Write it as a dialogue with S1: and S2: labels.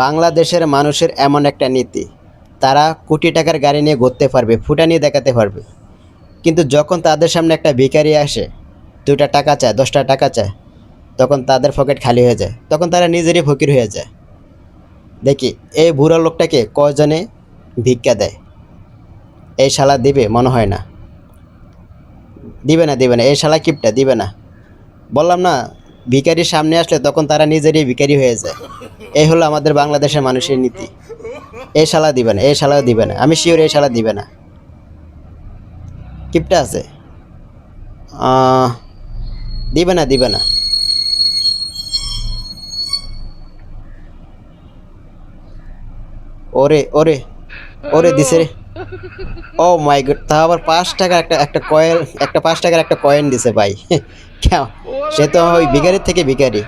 S1: বাংলাদেশের মানুষের এমন একটা নীতি, তারা কোটি টাকার গাড়ি নিয়ে ঘুরতে পারবে, ফুটানি দেখাতে পারবে, কিন্তু যখন তাদের সামনে একটা ভিখারি আসে, 2টা টাকা চায়, 10টা টাকা চায়, তখন তাদের পকেট খালি হয়ে যায়, তখন তারা নিজেরই ফকির হয়ে যায়। দেখি এই বুড়ো লোকটাকে কয়জনে ভিক্ষা দেয়। এই শালা দিবে? মনে হয় না। দিবে না, দিবে না, এই শালা কিপটা দিবে না। বললাম না, ভিখারির সামনে আসলে তখন তারা নিজেরই ভিখারি হয়ে যায়। এই হলো আমাদের বাংলাদেশের মানুষের নীতি। এই শালা দিবে না, এই শালা দিবে না, আমি শিওর এই শালা দিবে না। কিপটা আছে, দিবে না, দিবে না। ওরে ওরে, ওরে দিছে রে। ও মাই গড, তা আবার 5 টাকার একটা একটা কয়েন, একটা 5 টাকার একটা কয়েন দিছে ভাই। কেমন? সে তো ওই ভিখারির থেকে ভিখারি।